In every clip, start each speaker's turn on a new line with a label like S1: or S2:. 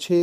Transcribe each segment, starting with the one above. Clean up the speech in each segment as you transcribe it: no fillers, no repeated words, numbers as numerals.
S1: 6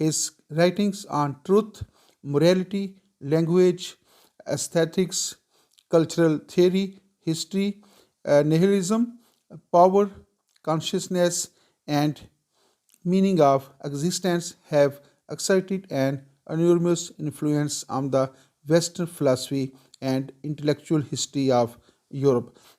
S1: His writings on truth, morality, language, aesthetics, cultural theory, history, nihilism, power, consciousness, and meaning of existence have exerted an enormous influence on the Western philosophy and intellectual history of Europe.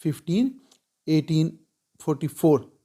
S1: 15, 1844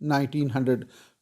S1: 1900।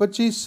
S1: 25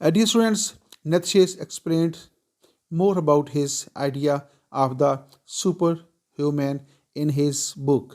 S1: Dear students, Nietzsche explained more about his idea of the superhuman in his book.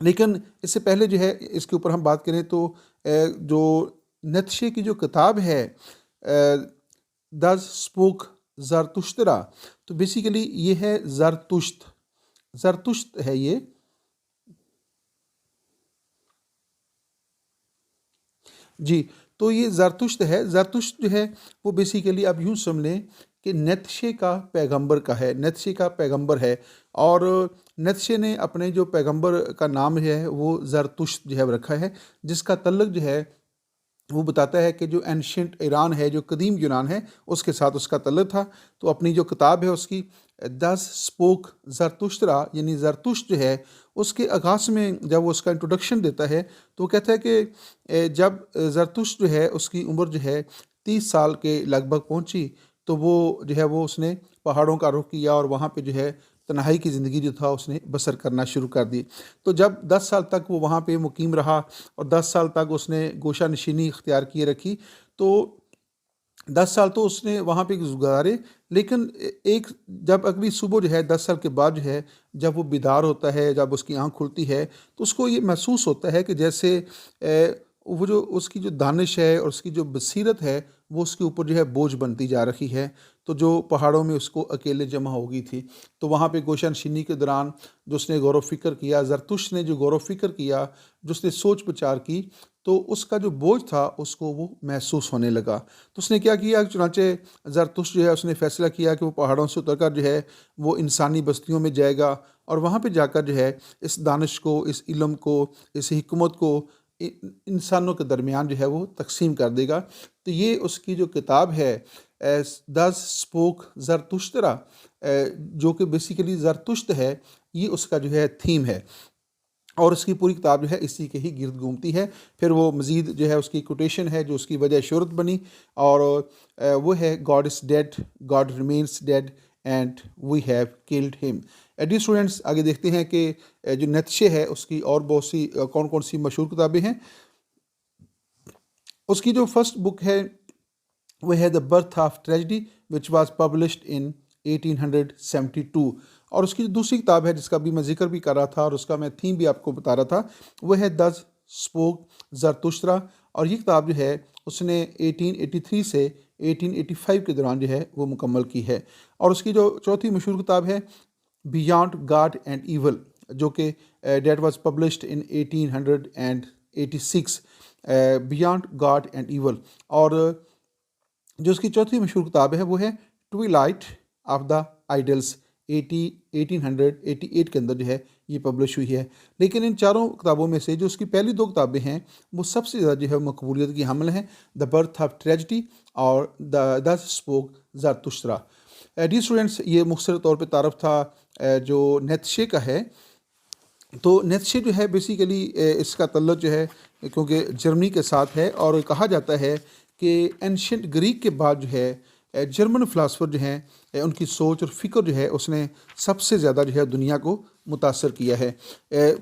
S1: لیکن اس سے پہلے جو ہے اس کے اوپر ہم بات کریں تو جو نیتشے کی جو کتاب ہے دز اسپوک زرتشترا، تو بیسیکلی یہ ہے زرتشت ہے یہ. جی، تو یہ زرتشت ہے. زرتشت جو ہے وہ بیسیکلی آپ یوں سمجھ لیں کہ نیتشے کا پیغمبر کا ہے، نیتشے کا پیغمبر ہے. اور نیتشے نے اپنے جو پیغمبر کا نام ہے وہ زرتشت جو ہے وہ رکھا ہے، جس کا تعلق جو ہے وہ بتاتا ہے کہ جو اینشینٹ ایران ہے، جو قدیم یونان ہے، اس کے ساتھ اس کا تعلق تھا. تو اپنی جو کتاب ہے اس کی دس اسپوک زرتشترا یعنی زرتشت جو ہے، اس کے آغاز میں جب وہ اس کا انٹروڈکشن دیتا ہے تو وہ کہتا ہے کہ جب زرتشت جو ہے اس کی عمر جو ہے 30 سال کے لگ بھگ پہنچی تو وہ جو ہے وہ اس نے پہاڑوں کا رخ کیا اور وہاں پہ جو ہے تنہائی کی زندگی جو تھا اس نے بسر کرنا شروع کر دی. تو جب 10 سال تک وہ وہاں پہ مقیم رہا اور 10 سال تک اس نے گوشہ نشینی اختیار کیے رکھی، تو 10 سال تو اس نے وہاں پہ گزارے. لیکن ایک جب اگلی صبح جو ہے 10 سال کے بعد جو ہے جب وہ بیدار ہوتا ہے، جب اس کی آنکھ کھلتی ہے تو اس کو یہ محسوس ہوتا ہے کہ جیسے وہ جو اس کی جو دانش ہے اور اس کی جو بصیرت ہے وہ اس کے اوپر جو ہے بوجھ بنتی جا رہی ہے. تو جو پہاڑوں میں اس کو اکیلے جمع ہو گئی تھی، تو وہاں پہ گوشہ نشینی کے دوران جو اس نے غور و فکر کیا، زرتشت نے جو غور و فکر کیا، جو اس نے سوچ بچار کی، تو اس کا جو بوجھ تھا اس کو وہ محسوس ہونے لگا. تو اس نے کیا کیا، چنانچہ زرتشت جو ہے اس نے فیصلہ کیا کہ وہ پہاڑوں سے اتر کر جو ہے وہ انسانی بستیوں میں جائے گا اور وہاں پہ جا کر جو ہے اس دانش کو، اس علم کو، اس حکمت کو انسانوں کے درمیان جو ہے وہ تقسیم کر دے گا. تو یہ اس کی جو کتاب ہے دز اسپوک زرتشترا، جو کہ بیسیکلی زرتشت ہے، یہ اس کا جو ہے تھیم ہے. اور اس کی پوری کتاب جو ہے اسی کے ہی گرد گھومتی ہے. پھر وہ مزید جو ہے اس کی کوٹیشن ہے جو اس کی وجہ شہرت بنی، اور وہ ہے God is dead, God remains dead and we have killed him. The students, آگے دیکھتے ہیں کہ جو نیتشے ہے اس کی اور بہت سی کون کون سی مشہور کتابیں ہیں. اس کی جو فرسٹ بک ہے وہ ہے the birth of tragedy which was published ان 1872. اور اس کی جو دوسری کتاب ہے جس کا بھی میں ذکر بھی کر رہا تھا اور اس کا میں تھیم بھی آپ کو بتا رہا تھا، وہ ہے دز اسپوک زرتشترا. اور یہ کتاب جو ہے اس نے 1883 سے 1885 کے دوران جو ہے وہ مکمل کی ہے. اور اس کی جو چوتھی مشہور کتاب ہے بیانڈ گاڈ اینڈ ایول، جو کہ that was published in 1886، beyond God and evil. اور جو اس کی چوتھی مشہور کتاب ہے وہ ہے ٹویلائٹ آف دا آئیڈلس، 1888 کے اندر جو ہے یہ پبلش ہوئی ہے. لیکن ان چاروں کتابوں میں سے جو اس کی پہلی دو کتابیں ہیں وہ سب سے زیادہ جو ہے مقبولیت کی حامل ہیں، دا برتھ آف ٹریجڈی اور دز اسپوک زرتشترا. ڈی اسٹوڈنٹس، یہ مختصر طور پہ تعارف تھا جو نیتشے کا ہے. تو نیتشے جو ہے بیسیکلی اس کا تعلق جو ہے کیونکہ جرمنی کے ساتھ ہے، اور کہا جاتا ہے کہ اینشینٹ گریک کے بعد جو ہے جرمن فلاسفر جو ہیں ان کی سوچ اور فکر جو ہے اس نے سب سے زیادہ جو ہے دنیا کو متاثر کیا ہے.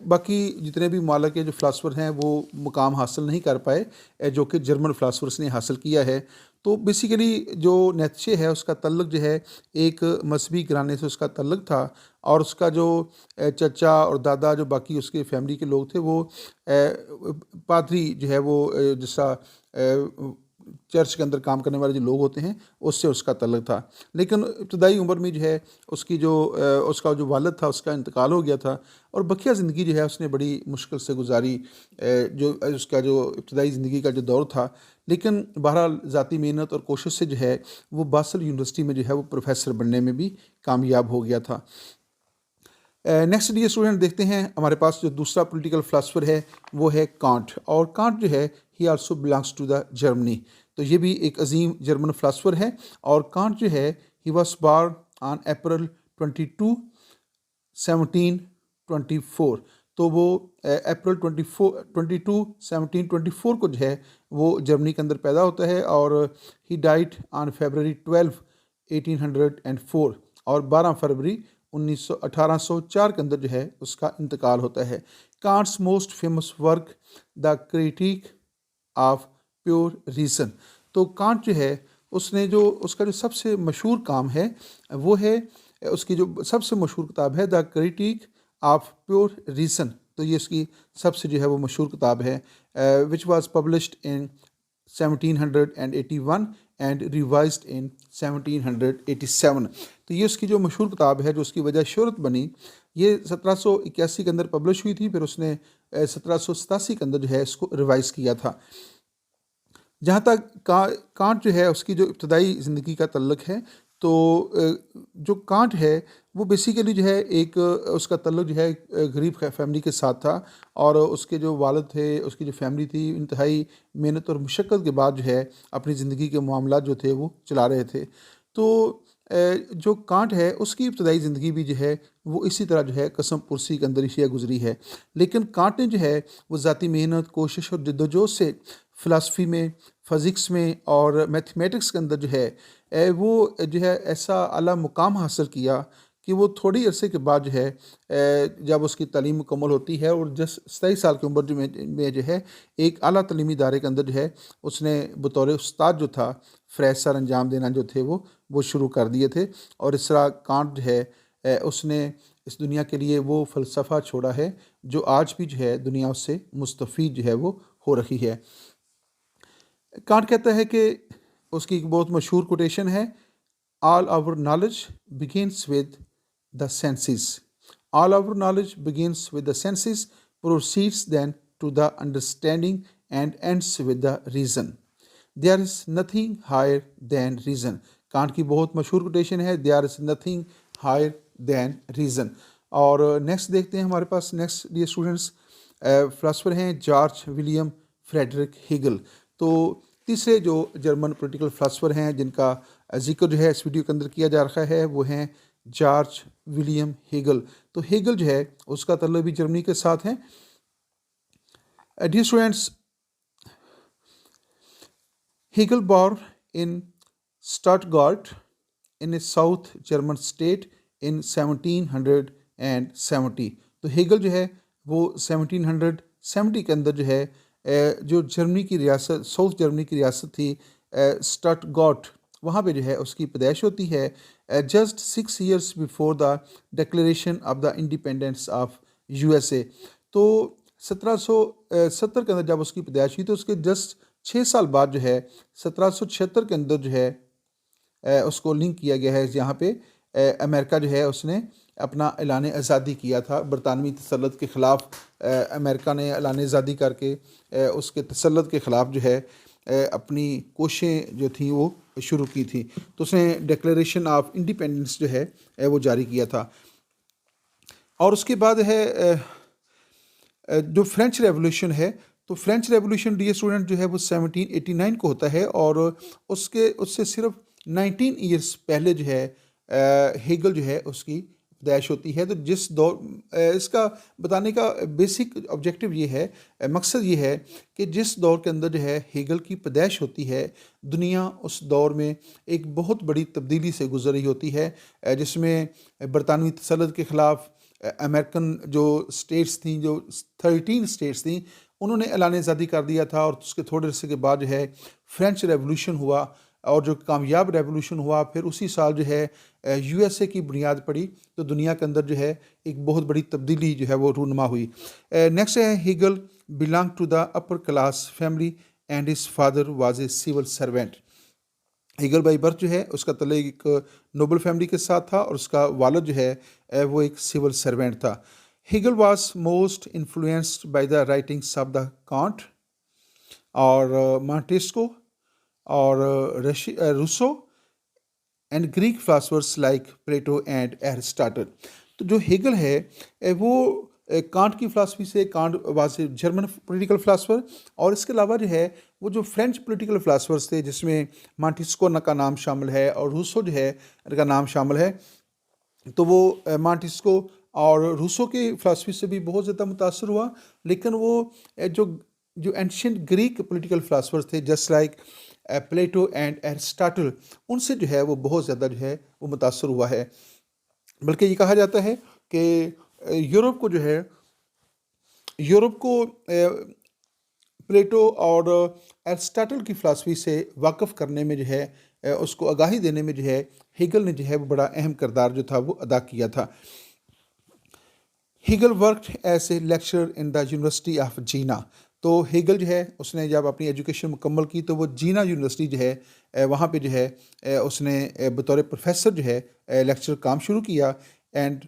S1: باقی جتنے بھی ممالک کے جو فلاسفر ہیں وہ مقام حاصل نہیں کر پائے جو کہ جرمن فلاسفرس نے حاصل کیا ہے. تو بیسیکلی جو نیتشے ہے اس کا تعلق جو ہے ایک مذہبی گھرانے سے اس کا تعلق تھا، اور اس کا جو چچا اور دادا جو باقی اس کے فیملی کے لوگ تھے وہ پادری جو ہے وہ جیسا چرچ کے اندر کام کرنے والے جو لوگ ہوتے ہیں اس سے اس کا تعلق تھا. لیکن ابتدائی عمر میں جو ہے اس کی جو اس کا جو والد تھا اس کا انتقال ہو گیا تھا، اور بقیہ زندگی جو ہے اس نے بڑی مشکل سے گزاری، جو اس کا جو ابتدائی زندگی کا جو دور تھا. لیکن بہرحال ذاتی محنت اور کوشش سے جو ہے وہ باسل یونیورسٹی میں جو ہے وہ پروفیسر بننے میں بھی کامیاب ہو گیا تھا. نیکسٹ ڈی اسٹوڈنٹ دیکھتے ہیں ہمارے پاس جو دوسرا پولیٹیکل فلاسفر ہے وہ ہے کانٹ. اور کانٹ جو ہے he also belongs to the Germany. تو یہ بھی ایک عظیم جرمن فلاسفر ہے. اور کانٹ جو ہے he was barn on April 22 1724. تو وہ اپریل 22 1724 کو جو ہے وہ جرمنی کے اندر پیدا ہوتا ہے، اور ہی ڈائٹ آن فیبرری 12 1804. اور 12 فروری 1804 کے اندر جو ہے اس کا انتقال ہوتا ہے. Kant's most famous work the critique of pure reason. تو کانٹ جو ہے اس نے جو اس کا جو سب سے مشہور کام ہے وہ ہے اس کی جو سب سے مشہور کتاب ہے دا کریٹیک آف پیور ریزن. تو یہ اس کی سب سے جو ہے وہ مشہور کتاب ہے which was published in 1781 and revised in 1787. تو یہ اس کی جو مشہور کتاب ہے جو اس کی وجہ شہرت بنی، یہ 1781 کے اندر پبلش ہوئی تھی، پھر اس نے 1787 کے اندر جو ہے اس کو ریوائز کیا تھا. جہاں تک کانٹ جو ہے اس کی جو ابتدائی زندگی کا تعلق ہے، تو جو کانٹ ہے وہ بیسیکلی جو ہے ایک اس کا تعلق جو ہے غریب فیملی کے ساتھ تھا، اور اس کے جو والد تھے، اس کی جو فیملی تھی، انتہائی محنت اور مشقت کے بعد جو ہے اپنی زندگی کے معاملات جو تھے وہ چلا رہے تھے. تو جو کانٹ ہے اس کی ابتدائی زندگی بھی جو ہے وہ اسی طرح جو ہے قسم پرسی کے اندر ہی گزری ہے. لیکن کانٹ نے جو ہے وہ ذاتی محنت، کوشش اور جدوجہد سے فلاسفی میں، فزکس میں اور میتھمیٹکس کے اندر جو ہے وہ جو ہے ایسا اعلیٰ مقام حاصل کیا کہ وہ تھوڑی عرصے کے بعد جو ہے جب اس کی تعلیم مکمل ہوتی ہے اور 27 سال کی عمر میں جو ہے ایک اعلیٰ تعلیمی ادارے کے اندر جو ہے اس نے بطور استاد جو تھا فریش سر انجام دینا جو تھے وہ شروع کر دیے تھے. اور اس طرح کانٹ جو ہے اس نے اس دنیا کے لیے وہ فلسفہ چھوڑا ہے جو آج بھی جو ہے دنیا اس سے مستفید جو ہے وہ ہو رہی ہے. کانٹ کہتا ہے کہ اس کی ایک بہت مشہور کوٹیشن ہے، all our knowledge begins with the senses. All our knowledge begins with the senses proceeds then to the understanding and ends with the reason. There is nothing higher than reason. Kant کی بہت مشہور quotation ہے، there is nothing higher than reason. اور next دیکھتے ہیں ہمارے پاس next dear students philosopher ہیں جارج ولیم فریڈرک ہیگل. تو تیسرے جو جرمن پولیٹیکل فلاسفر ہیں جن کا ذکر جو ہے اس ویڈیو کے اندر کیا جا رہا ہے وہ ہیں جارج ولیم ہیگل. تو ہیگل جو ہے اس کا تعلق بھی جرمنی کے ساتھ ہے. Dear students, Hegel born in Stuttgart in a south German state in 1770. تو ہیگل جو ہے وہ 1770 کے اندر جو ہے جو جرمنی کی ریاست، ساؤتھ جرمنی کی ریاست تھی اسٹٹگارٹ، وہاں پہ جو ہے اس کی پیدائش ہوتی ہے just 6 years before the declaration of the independence of USA. تو 1770 کے اندر جب اس کی پیدائش ہوئی تو اس کے جسٹ 6 سال بعد جو ہے 1776 کے اندر جو ہے اس کو لنک کیا گیا ہے جہاں پہ امریکہ جو ہے اس نے اپنا اعلان آزادی کیا تھا. برطانوی تسلط کے خلاف امریکہ نے اعلان آزادی کر کے اس کے تسلط کے خلاف جو ہے اپنی کوششیں جو تھیں وہ شروع کی تھی. تو اس نے ڈکلیریشن آف انڈیپینڈنس جو ہے وہ جاری کیا تھا. اور اس کے بعد ہے جو فرینچ ریولیوشن ہے، تو فرینچ ریولیوشن ڈیئر اسٹوڈنٹ جو ہے وہ 1789 کو ہوتا ہے، اور اس سے صرف 19 years پہلے جو ہے ہیگل جو ہے اس کی پیدائش ہوتی ہے. تو جس دور اس کا بتانے کا بیسک آبجیکٹو یہ ہے، مقصد یہ ہے کہ جس دور کے اندر جو ہے ہیگل کی پیدائش ہوتی ہے، دنیا اس دور میں ایک بہت بڑی تبدیلی سے گزر رہی ہوتی ہے جس میں برطانوی تسلط کے خلاف امریکن جو اسٹیٹس تھیں، جو 13 اسٹیٹس تھیں، انہوں نے اعلان آزادی کر دیا تھا. اور اس کے تھوڑے عرصے کے بعد جو ہے فرینچ ریولیوشن ہوا، اور جو کامیاب ریولیوشن ہوا پھر اسی سال جو ہے USA کی بنیاد پڑی. تو دنیا کے اندر جو ہے ایک بہت بڑی تبدیلی جو ہے وہ رونما ہوئی. نیکسٹ ہے Hegel belong to the upper class family and his father was a civil servant. Hegel by birth جو ہے اس کا تعلق ایک نوبل فیملی کے ساتھ تھا، اور اس کا والد جو ہے وہ ایک سول سروینٹ تھا. Hegel was most influenced by the writings of the Kant اور مانٹیسکو اور Rousseau and Greek philosophers like Plato and Aristotle. تو جو ہیگل ہے وہ کانٹ کی فلاسفی سے، Kant was a German political philosopher, اور اس کے علاوہ جو ہے وہ جو فرینچ پولیٹیکل فلاسفرس تھے جس میں مانٹیسکو کا نام شامل ہے اور روسو جو ہے ان کا نام شامل ہے. تو وہ مانٹیسکو اور روسو کی فلاسفی سے بھی بہت زیادہ متاثر ہوا، لیکن وہ جو اینشینٹ گریک پولیٹیکل فلاسفرس تھے just like Plato and Aristotle, ان سے جو ہے وہ بہت زیادہ جو ہے وہ متاثر ہوا ہے. بلکہ یہ کہا جاتا ہے کہ یورپ کو پلیٹو اور ایرسٹاٹل کی فلاسفی سے واقف کرنے میں جو ہے اس کو آگاہی دینے میں جو ہے ہیگل نے جو ہے وہ بڑا اہم کردار جو تھا وہ ادا کیا تھا. Hegel worked as a lecturer in the university of جینا. تو ہیگل جو ہے اس نے جب اپنی ایجوکیشن مکمل کی تو وہ جینا یونیورسٹی جو ہے وہاں پہ جو ہے اس نے بطور پروفیسر جو ہے لیکچر کام شروع کیا. And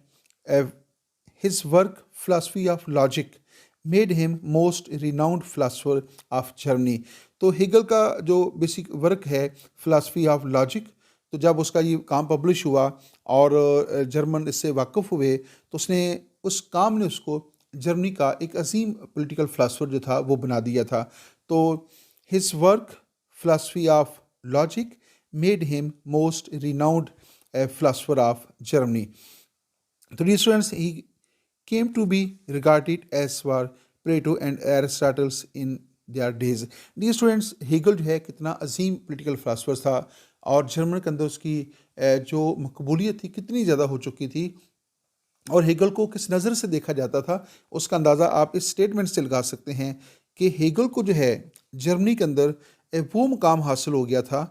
S1: his work philosophy of logic made him most renowned philosopher of Germany. تو ہیگل کا جو بیسک ورک ہے فلاسفی آف لاجک، تو جب اس کا یہ کام پبلش ہوا اور جرمن اس سے واقف ہوئے تو اس کام نے اس کو جرمنی کا ایک عظیم پولیٹیکل فلاسفر جو تھا وہ بنا دیا تھا. تو his work philosophy of logic made him most renowned philosopher of Germany. So dear students, he came to be regarded as were Plato and Aristotle in their days. Dear students, Hegel جو ہے کتنا عظیم political philosopher تھا اور German کے اندر اس کی جو مقبولیت تھی کتنی زیادہ ہو چکی تھی، اور ہیگل کو کس نظر سے دیکھا جاتا تھا اس کا اندازہ آپ اس سٹیٹمنٹ سے لگا سکتے ہیں کہ ہیگل کو جو ہے جرمنی کے اندر وہ مقام حاصل ہو گیا تھا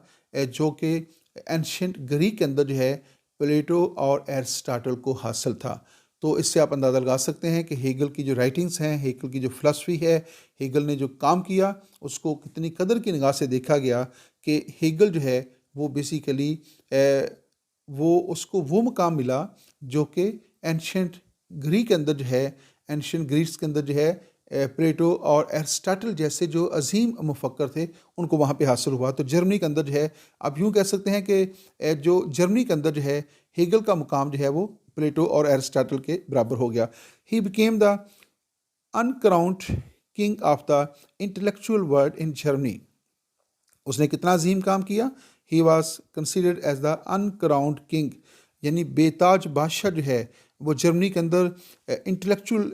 S1: جو کہ اینشینٹ گریک کے اندر جو ہے پلیٹو اور ایرسٹاٹل کو حاصل تھا. تو اس سے آپ اندازہ لگا سکتے ہیں کہ ہیگل کی جو رائٹنگز ہیں، ہیگل کی جو فلسفی ہے، ہیگل نے جو کام کیا اس کو کتنی قدر کی نگاہ سے دیکھا گیا کہ ہیگل جو ہے وہ بیسیکلی اس کو وہ مقام ملا جو کہ اینشینٹ گریک کے اندر جو ہے، اینشینٹ گریکس کے اندر جو ہے پلیٹو اور ایرسٹاٹل جیسے جو عظیم مفکر تھے ان کو وہاں پہ حاصل ہوا. تو جرمنی کے اندر جو ہے آپ یوں کہہ سکتے ہیں کہ جو جرمنی کے اندر جو ہے ہیگل کا مقام جو ہے وہ پلیٹو اور ایرسٹاٹل کے برابر ہو گیا. He became the uncrowned king of the intellectual world in Germany. اس نے کتنا عظیم کام کیا. He was considered as the uncrowned king, یعنی بے تاج بادشاہ جو ہے وہ جرمنی کے اندر انٹلیکچوئل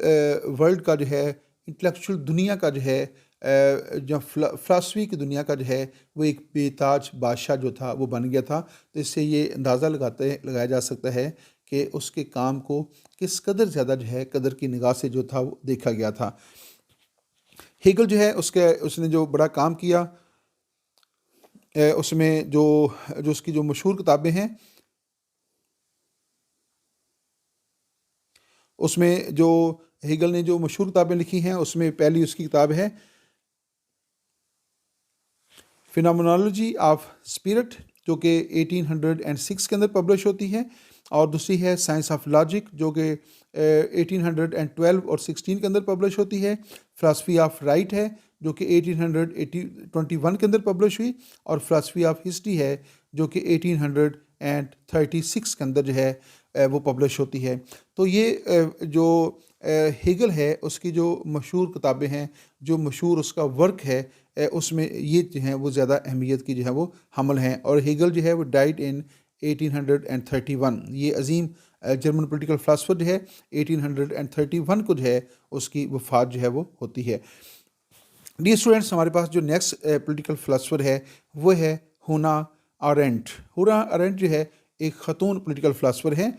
S1: ورلڈ کا جو ہے، انٹلیکچوئل دنیا کا جو ہے، جو فلاسفی کی دنیا کا جو ہے وہ ایک بے تاج بادشاہ جو تھا وہ بن گیا تھا. تو اس سے یہ اندازہ لگایا جا سکتا ہے کہ اس کے کام کو کس قدر زیادہ جو ہے قدر کی نگاہ سے جو تھا وہ دیکھا گیا تھا. ہیگل جو ہے اس نے جو بڑا کام کیا اس میں جو اس کی جو مشہور کتابیں ہیں، اس میں جو ہیگل نے جو مشہور کتابیں لکھی ہیں اس میں پہلی اس کی کتاب ہے فینامنالوجی آف اسپرٹ جو کہ 1806 کے اندر پبلش ہوتی ہے، اور دوسری ہے سائنس آف لاجک جو کہ 1812 اور 16 کے اندر پبلش ہوتی ہے. فلاسفی آف رائٹ ہے جو کہ 1821 کے اندر پبلش ہوئی، اور فلاسفی آف ہسٹری ہے جو کہ 1836 کے اندر جو ہے وہ پبلش ہوتی ہے. تو یہ جو ہیگل ہے اس کی جو مشہور کتابیں ہیں، جو مشہور اس کا ورک ہے، اس میں یہ جو ہیں وہ زیادہ اہمیت کی جو ہے وہ حامل ہیں. اور ہیگل جو ہے وہ ڈائٹ ان 1831. یہ عظیم جرمن پولیٹیکل فلاسفر جو ہے 1831 کو جو ہے اس کی وفات جو ہے وہ ہوتی ہے. ڈیئر اسٹوڈنٹس، ہمارے پاس جو نیکسٹ پولیٹیکل فلاسفر ہے وہ ہے ہونا آرینٹ. ہونا آرینٹ جو ہے ایک خاتون پولیٹیکل فلاسفر ہیں.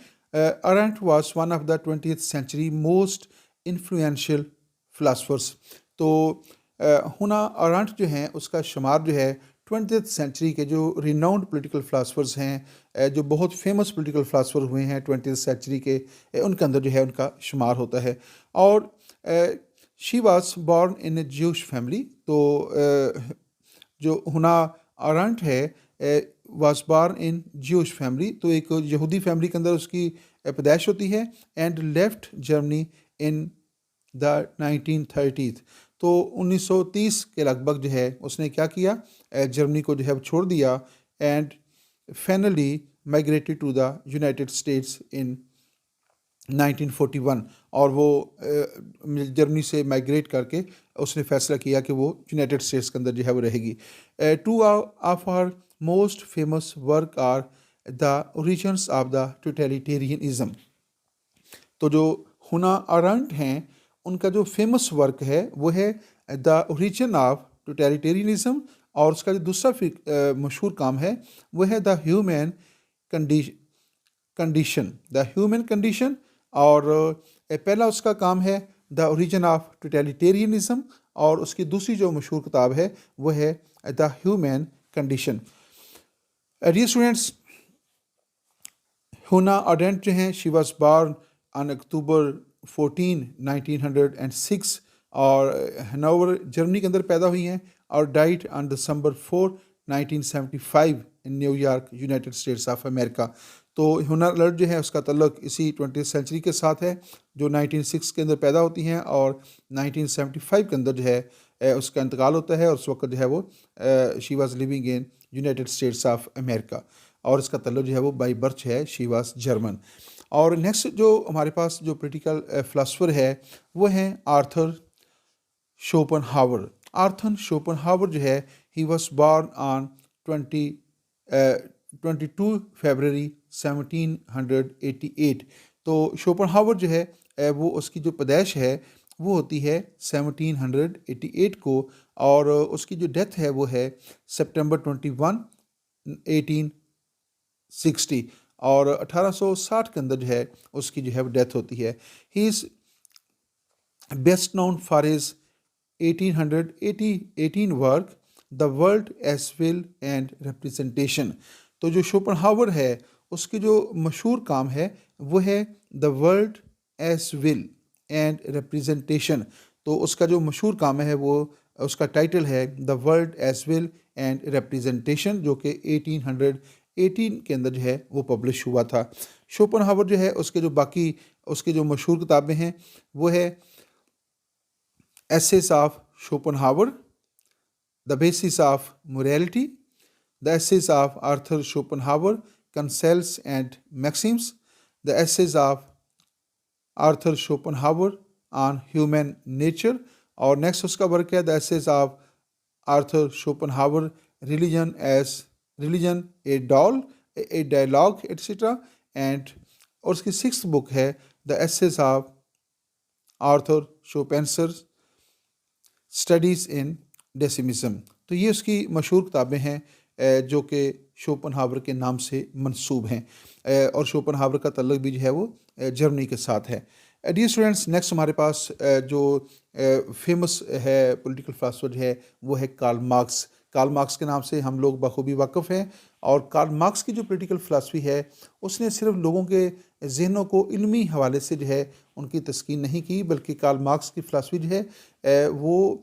S1: Arendt was one of the 20th century most influential philosophers. تو ہونا آرینٹ جو ہیں اس کا شمار جو ہے 20th century کے جو ریناؤنڈ پولیٹیکل فلاسفرز ہیں، جو بہت فیمس پولیٹیکل فلاسفر ہوئے ہیں 20th century کے، ان کے اندر جو ہے ان کا شمار ہوتا ہے. اور she was born in a Jewish family. تو جو ہونا آرینٹ ہے was born in Jewish family, تو ایک یہودی فیملی کے اندر اس کی پیدائش ہوتی ہے. اینڈ لیفٹ جرمنی ان دا 1930. تو 1930 کے لگ بھگ جو ہے اس نے کیا کیا، جرمنی کو جو ہے چھوڑ دیا. And finally migrated to the United States in 1941. اور وہ جرمنی سے مائگریٹ کر کے اس نے فیصلہ کیا کہ وہ یونائٹیڈ اسٹیٹس کے اندر جو ہے وہ رہے گی. Two of her most famous work are the origins of the totalitarianism. تو جو ہونا آرینٹ ہیں ان کا جو فیمس ورک ہے وہ ہے دا اوریجن آف ٹوٹیلیٹیرینزم، اور اس کا جو دوسرا مشہور کام ہے وہ ہے the human condition. The human condition, اور پہلا اس کا کام ہے دا اوریجن آف ٹوٹیلیٹیرینزم، اور اس کی دوسری جو مشہور کتاب ہے وہ ہے the human condition. Dear students, ہونا آرینٹ جو ہیں شی واز بارن آن اکتوبر 1906 اور ہنوور جرمنی کے اندر پیدا ہوئی ہیں اور diet on December 4 1975 in new York United States of امریکہ. تو ہنر لرڈ جو ہے اس کا تعلق اسی 20th سینچری کے ساتھ ہے جو 1906 کے اندر پیدا ہوتی ہیں اور 1975 کے اندر جو ہے اس کا انتقال ہوتا ہے اور اس وقت جو ہے وہ she was living in United States of America اور اس کا تعلق جو ہے وہ بائی برتھ ہے شی واز جرمن. اور نیکسٹ جو ہمارے پاس جو پولیٹیکل فلاسفر ہے وہ ہیں Arthur Schopenhauer. Arthur Schopenhauer جو ہے he was barn on 22 February 1788. تو شوپن ہاور جو ہے وہ اس کی جو پیدائش ہے وہ ہوتی ہے 1788 کو اور اس کی جو ڈیتھ ہے وہ ہے سپٹمبر 21 1860 اور 1860 کے اندر جو ہے اس کی جو ہے ڈیتھ ہوتی ہے. He is best known for his 1818 work the world as will and representation. تو جو شوپن ہاور ہے اس کی جو مشہور کام ہے وہ ہے دا world as will and representation. تو اس کا جو مشہور کام ہے وہ اس کا ٹائٹل ہے دا world as will and representation جو کہ 1818 کے اندر جو ہے وہ پبلش ہوا تھا. شوپن ہاور جو ہے اس کے جو باقی اس کی جو مشہور کتابیں ہیں وہ ہے essays of Schopenhauer, the basis of morality, the essays of Arthur Schopenhauer, counsels and maxims, the essays of Arthur Schopenhauer on human nature. اور نیکسٹ اس کا ورک ہے the essays of Arthur Schopenhauer religion as religion a doll a dialogue etcetera. And اور اس کی 6th بک ہے the essays of Arthur شوپینسر studies ان ڈیسیمزم. تو یہ اس کی مشہور کتابیں ہیں جو کہ شوپن ہاور کے نام سے منسوب ہیں اور شوپن ہاور کا تعلق بھی جو ہے وہ جرمنی کے ساتھ ہے. ڈیئر اسٹوڈنٹس, نیکسٹ ہمارے پاس جو فیمس ہے پولیٹیکل فلاسفر جو ہے وہ ہے کارل مارکس. کارل مارکس کے نام سے ہم لوگ بخوبی واقف ہیں اور کارل مارکس کی جو پولیٹیکل فلاسفی ہے اس نے صرف لوگوں کے ذہنوں کو علمی حوالے سے جو ہے ان کی تسکین نہیں کی بلکہ کارل مارکس کی فلاسفی جو ہے وہ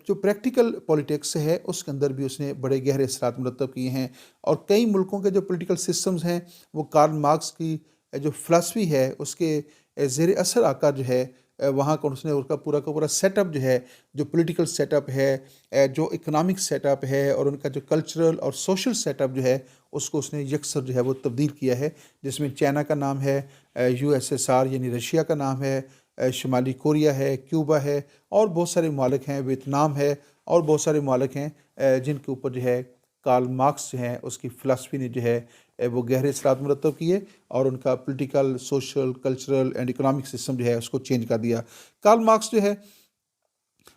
S1: جو پریکٹیکل پولیٹکس ہے اس کے اندر بھی اس نے بڑے گہرے اثرات مرتب کیے ہیں اور کئی ملکوں کے جو پولیٹیکل سسٹمز ہیں وہ کارل مارکس کی جو فلاسفی ہے اس کے زیر اثر آ کر جو ہے وہاں کو اس نے اس کا پورا سیٹ اپ جو ہے جو پولیٹیکل سیٹ اپ ہے جو اکنامک سیٹ اپ ہے اور ان کا جو کلچرل اور سوشل سیٹ اپ جو ہے اس کو اس نے یکسر جو ہے وہ تبدیل کیا ہے جس میں چائنا کا نام ہے, USSR یعنی رشیا کا نام ہے, شمالی کوریا ہے, کیوبا ہے اور بہت سارے ممالک ہیں, ویتنام ہے اور بہت سارے ممالک ہیں جن کے اوپر جو ہے کارل مارکس جو ہے اس کی فلاسفی نے جو ہے وہ گہرے اثرات مرتب کیے اور ان کا political social cultural and economic system جو ہے اس کو چینج کر دیا. کارل مارکس جو ہے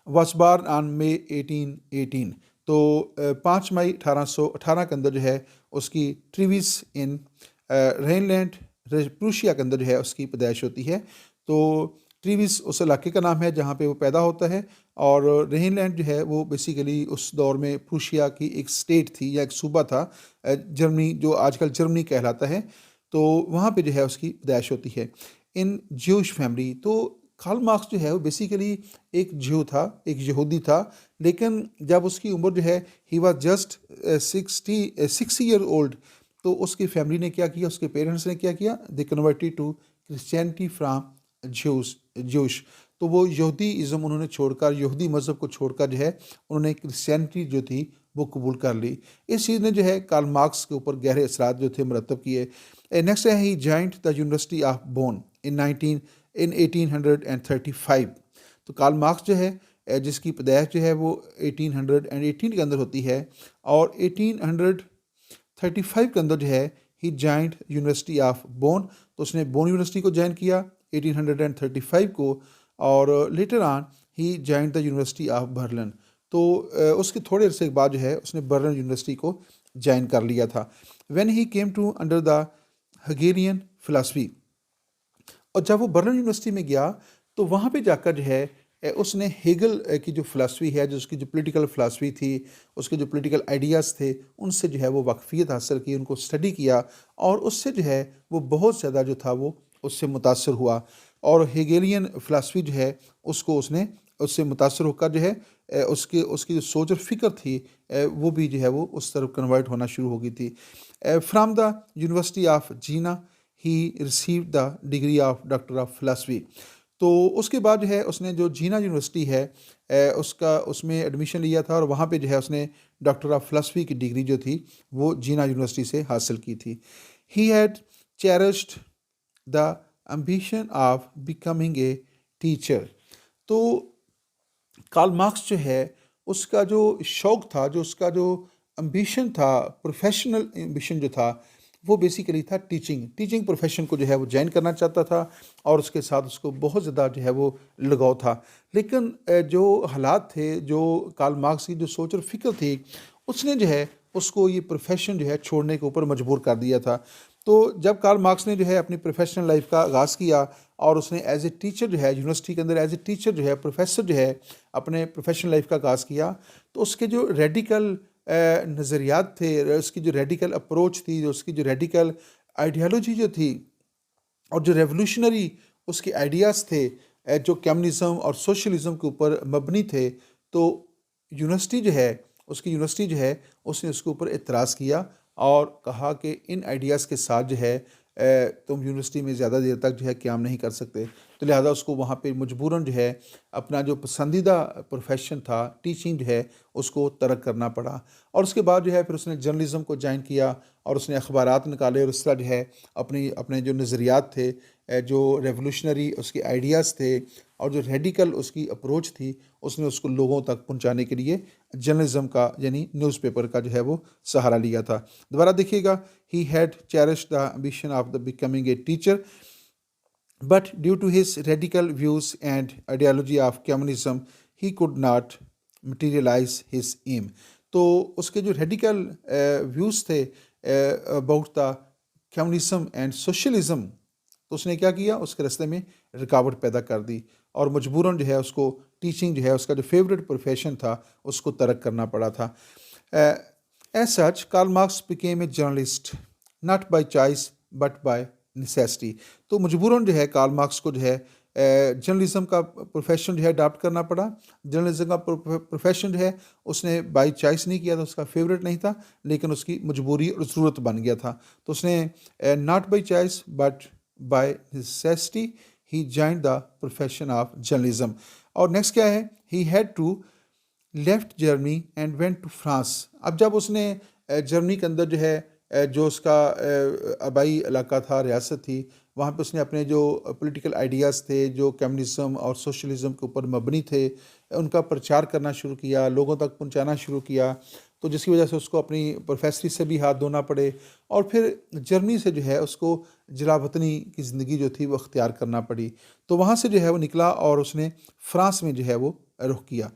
S1: واز بارن آن مئی 1818. تو 5 مئی 1818 کے اندر جو ہے اس کی ٹریویس ان رین لینڈ پروشیا کے اندر جو ہے اس کی پیدائش ہوتی ہے. تو ٹریویس اس علاقے کا نام ہے جہاں پہ وہ پیدا ہوتا ہے اور رین لینڈ جو ہے وہ بیسیکلی اس دور میں پروشیا کی ایک اسٹیٹ تھی یا ایک صوبہ تھا, جرمنی جو آج کل جرمنی کہلاتا ہے. تو وہاں پہ جو ہے اس کی پیدائش ہوتی ہے ان جیوش فیملی. تو کارل مارکس جو ہے وہ بیسیکلی ایک جیو تھا, ایک یہودی تھا, لیکن جب اس کی عمر جو ہے he was just 6 year old تو اس کی فیملی نے کیا کیا, اس کے پیرنٹس نے کیا کیا, دے کنورٹیڈ ٹو کرسچینٹی فرام جوش. تو وہ یہودی ازم انہوں نے چھوڑ کر, یہودی مذہب کو چھوڑ کر جو ہے انہوں نے کرسچینٹی جو تھی وہ قبول کر لی. اس چیز نے جو ہے کارل مارکس کے اوپر گہرے اثرات جو تھے مرتب کیے. نیکسٹ ہے he joined the university of Bonn in 1835. تو کارل مارکس جو ہے جس کی پیدائش جو ہے وہ 1818 کے اندر ہوتی ہے اور 1835 کے اندر جو ہے he joined university of bone. تو اس نے بون یونیورسٹی کو جوائن کیا 1835 کو اور later on he joined the university of Berlin. تو اس کے تھوڑے عرصے کے بعد جو ہے اس نے برلن یونیورسٹی کو جوائن کر لیا تھا. When he came to under the Hegelian philosophy. اور جب وہ برلن یونیورسٹی میں گیا تو وہاں پہ جا کر جو ہے اس نے ہیگل کی جو فلاسفی ہے, جو اس کی جو پولیٹیکل فلاسفی تھی, اس کے جو پولیٹیکل آئیڈیاز تھے ان سے جو ہے وہ واقفیت حاصل کی, ان کو اسٹڈی کیا اور اس سے جو ہے وہ بہت زیادہ جو تھا وہ اس سے متاثر ہوا. اور ہیگیلین فلاسفی جو ہے اس کو اس نے اس سے متاثر ہو کر جو ہے اس کی جو سوچ اور فکر تھی وہ بھی جو ہے وہ اس طرف کنورٹ ہونا شروع ہو گئی تھی. From the university of Jena he receive the degree of doctor of philosophy. تو اس کے بعد جو ہے اس نے جو جینا یونیورسٹی ہے اس میں ایڈمیشن لیا تھا، اور وہاں پہ جو ہے اس نے ڈاکٹر آف فلاسفی کی ڈگری جو تھی وہ جینا یونیورسٹی سے حاصل کی تھی. He had cherished the ambition of becoming a teacher. تو کارل مارکس جو ہے اس کا جو شوق تھا، جو اس کا جو امبیشن تھا، پروفیشنل امبیشن جو تھا، وہ بیسیکلی تھا ٹیچنگ پروفیشن کو جو ہے وہ جوائن کرنا چاہتا تھا، اور اس کے ساتھ اس کو بہت زیادہ جو ہے وہ لگاؤ تھا. لیکن جو حالات تھے، جو کارل مارکس کی جو سوچ اور فکر تھی، اس نے جو ہے اس کو یہ پروفیشن جو ہے چھوڑنے کے اوپر مجبور کر دیا تھا. تو جب کارل مارکس نے جو ہے اپنی پروفیشنل لائف کا آغاز کیا، اور اس نے ایز اے ٹیچر جو ہے یونیورسٹی کے اندر ایز اے ٹیچر جو ہے پروفیسر جو ہے اپنے پروفیشنل لائف کا آغاز کیا، تو اس کے جو ریڈیکل نظریات تھے، اس کی جو ریڈیکل اپروچ تھی، جو اس کی جو ریڈیکل آئیڈیالوجی جو تھی، اور جو ریولوشنری اس کے آئیڈیاز تھے جو کمیونزم اور سوشلزم کے اوپر مبنی تھے، تو یونیورسٹی جو ہے اس نے اس کے اوپر اعتراض کیا اور کہا کہ ان آئیڈیاز کے ساتھ جو ہے تم یونیورسٹی میں زیادہ دیر تک جو ہے قیام نہیں کر سکتے. تو لہٰذا اس کو وہاں پہ مجبوراً جو ہے اپنا جو پسندیدہ پروفیشن تھا ٹیچنگ جو ہے اس کو ترک کرنا پڑا. اور اس کے بعد جو ہے پھر اس نے جرنلزم کو جوائن کیا، اور اس نے اخبارات نکالے، اور اس طرح جو ہے اپنے جو نظریات تھے، جو ریولوشنری اس کے آئیڈیاز تھے، اور جو ریڈیکل اس کی اپروچ تھی، اس نے اس کو لوگوں تک پہنچانے کے لیے جرنلزم کا یعنی نیوز پیپر کا جو ہے وہ سہارا لیا تھا. دوبارہ دیکھیے گا، he had cherish the ambition of the becoming a teacher, but due to his radical views and ideology of communism, he could not materialize his aim. تو اس کے جو ریڈیکل ویوز تھے about the communism and socialism, تو اس نے کیا کیا، اس کے راستے میں رکاوٹ پیدا کر دی، اور مجبوراً جو ہے اس کو ٹیچنگ جو ہے اس کا جو فیوریٹ پروفیشن تھا اس کو ترک کرنا پڑا تھا. As such Karl Marx became a journalist not by choice but by necessity. تو مجبوراً جو ہے کارل مارکس کو جو ہے جرنلزم کا پروفیشن جو ہے اڈاپٹ کرنا پڑا. جرنلزم کا پروفیشن جو ہے اس نے بائی چوائس نہیں کیا تھا، اس کا فیوریٹ نہیں تھا، لیکن اس کی مجبوری اور ضرورت بن گیا تھا. تو اس نے not by choice but by necessity he joined the profession of journalism. اور نیکسٹ کیا ہے، he had to left Germany and went to France. اب جب اس نے جرمنی کے اندر جو ہے جو اس کا آبائی علاقہ تھا، ریاست تھی، وہاں پہ اس نے اپنے جو پولیٹیکل آئیڈیاز تھے جو کمیونزم اور سوشلزم کے اوپر مبنی تھے ان کا پرچار کرنا شروع کیا، لوگوں تک پہنچانا شروع کیا. تو جس کی وجہ سے اس کو اپنی پروفیسری سے بھی ہاتھ دھونا پڑے، اور پھر جرمنی سے جو ہے اس کو جلا وطنی کی زندگی جو تھی وہ اختیار کرنا پڑی. تو وہاں سے جو ہے وہ نکلا اور اس نے فرانس میں جو ہے وہ رخ کیا.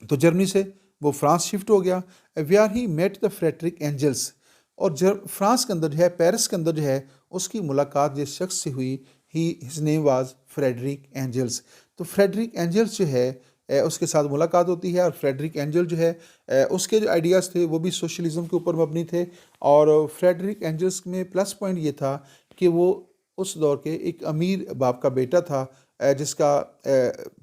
S1: تو جرمنی سے وہ فرانس شفٹ ہو گیا. Where he met the Friedrich Engels. اور فرانس کے اندر جو ہے، پیرس کے اندر جو ہے اس کی ملاقات جس شخص سے ہوئی، his name was Friedrich Engels. تو فریڈرک اینجلس جو ہے اس کے ساتھ ملاقات ہوتی ہے، اور فریڈرک اینجل جو ہے اس کے جو آئیڈیاز تھے وہ بھی سوشلزم کے اوپر مبنی تھے. اور فریڈرک اینجلس میں پلس پوائنٹ یہ تھا کہ وہ اس دور کے ایک امیر باپ کا بیٹا تھا جس کا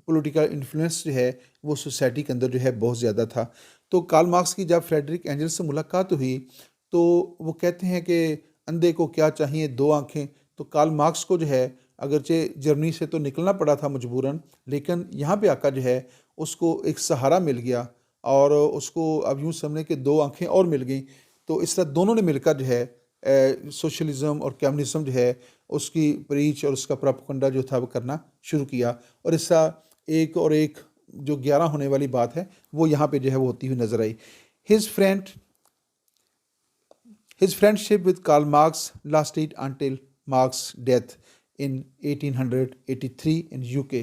S1: پولیٹیکل انفلوئنس جو ہے وہ سوسائٹی کے اندر جو ہے بہت زیادہ تھا. تو کارل مارکس کی جب فریڈرک اینجل سے ملاقات ہوئی تو وہ کہتے ہیں کہ اندھے کو کیا چاہیے دو آنکھیں. تو کارل مارکس کو جو ہے اگرچہ جرمنی سے تو نکلنا پڑا تھا مجبوراً، لیکن یہاں پہ آ کر جو ہے اس کو ایک سہارا مل گیا، اور اس کو اب یوں سمجھیں کہ دو آنکھیں اور مل گئیں. تو اس طرح دونوں نے مل کر جو ہے سوشلزم اور کمیونزم جو ہے اس کی پریچ اور اس کا پراپیگنڈا جو تھا وہ کرنا شروع کیا. اور اس طرح ایک اور ایک جو 11 ہونے والی بات ہے وہ یہاں پہ جو ہے وہ ہوتی ہوئی نظر آئی. His friendship with Karl Marx lasted until Marx's death in 1883 in UK.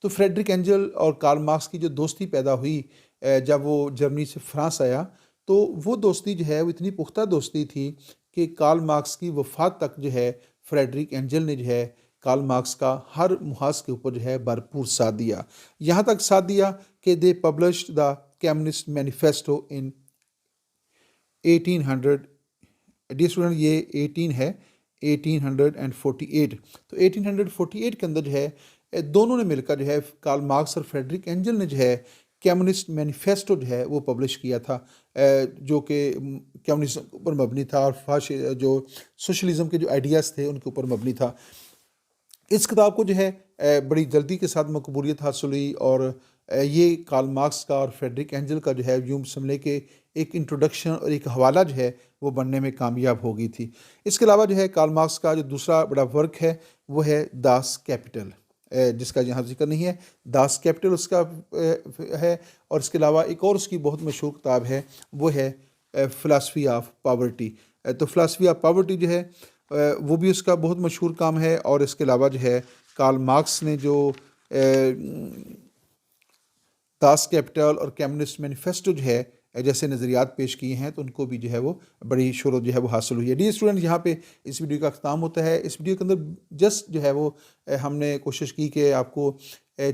S1: تو فریڈرک اینجل اور کارل مارکس کی جو دوستی پیدا ہوئی جب وہ جرمنی سے فرانس آیا، تو وہ دوستی جو ہے وہ اتنی پختہ دوستی تھی کہ کارل مارکس کی وفات تک جو ہے فریڈرک اینجل نے جو ہے کارل مارکس کا ہر محاذ کے اوپر جو ہے بھرپور ساتھ دیا. یہاں تک ساتھ دیا کہ they published the communist manifesto in 1800. The student یہ 18 ہے 1848. تو 1848 کے اندر جو ہے دونوں نے مل کر جو ہے کارل مارکس اور فریڈرک اینجل نے جو ہے کمیونسٹ مینیفیسٹو جو ہے وہ پبلش کیا تھا، جو کہ کمیونزم کے اوپر مبنی تھا اور جو سوشلزم کے جو آئیڈیاز تھے ان کے اوپر مبنی تھا۔ اس کتاب کو جو ہے بڑی جلدی کے ساتھ مقبولیت حاصل ہوئی، اور یہ کارل مارکس کا اور فریڈرک اینجل کا جو ہے یوں سمجھے کہ ایک انٹروڈکشن اور ایک حوالہ جو ہے وہ بننے میں کامیاب ہو گئی تھی۔ اس کے علاوہ جو ہے کارل مارکس کا جو دوسرا بڑا ورک ہے وہ ہے داس کیپٹل، جس کا یہاں ذکر نہیں ہے۔ داس کیپٹل اس کا ہے، اور اس کے علاوہ ایک اور اس کی بہت مشہور کتاب ہے، وہ ہے فلاسفی آف پاورٹی۔ تو فلاسفی آف پاورٹی جو ہے وہ بھی اس کا بہت مشہور کام ہے، اور اس کے علاوہ جو ہے کارل مارکس نے جو داس کیپٹل اور کمیونسٹ مینیفیسٹو جو ہے جیسے نظریات پیش کیے ہیں، تو ان کو بھی جو ہے وہ بڑی شہرت جو ہے وہ حاصل ہوئی ہے۔ ڈیئر اسٹوڈنٹ، یہاں پہ اس ویڈیو کا اختتام ہوتا ہے۔ اس ویڈیو کے اندر جسٹ جو ہے وہ ہم نے کوشش کی کہ آپ کو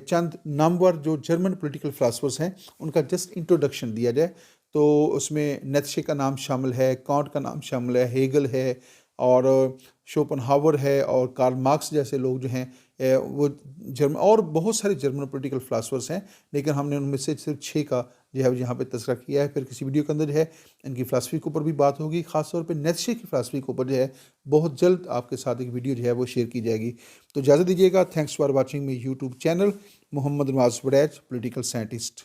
S1: چند نامور جو جرمن پولیٹیکل فلاسفرز ہیں ان کا جسٹ انٹروڈکشن دیا جائے۔ تو اس میں نیتشے کا نام شامل ہے، کانٹ کا نام شامل ہے، ہیگل ہے، اور شوپنہاور ہے، اور کارل مارکس جیسے لوگ جو ہیں وہ جرمن، اور بہت سارے جرمن پولیٹیکل فلاسفرز ہیں، لیکن ہم نے ان میں سے صرف 6 کا جو ہے یہاں پہ تذکرہ کیا ہے۔ پھر کسی ویڈیو کے اندر جو ہے ان کی فلاسفی کے اوپر بھی بات ہوگی، خاص طور پہ نیتشے کی فلاسفی کے اوپر جو ہے بہت جلد آپ کے ساتھ ایک ویڈیو جو ہے وہ شیئر کی جائے گی۔ تو اجازت دیجیے گا۔ Thanks for watching me YouTube channel Muhammad Nawaz Warraich political scientist.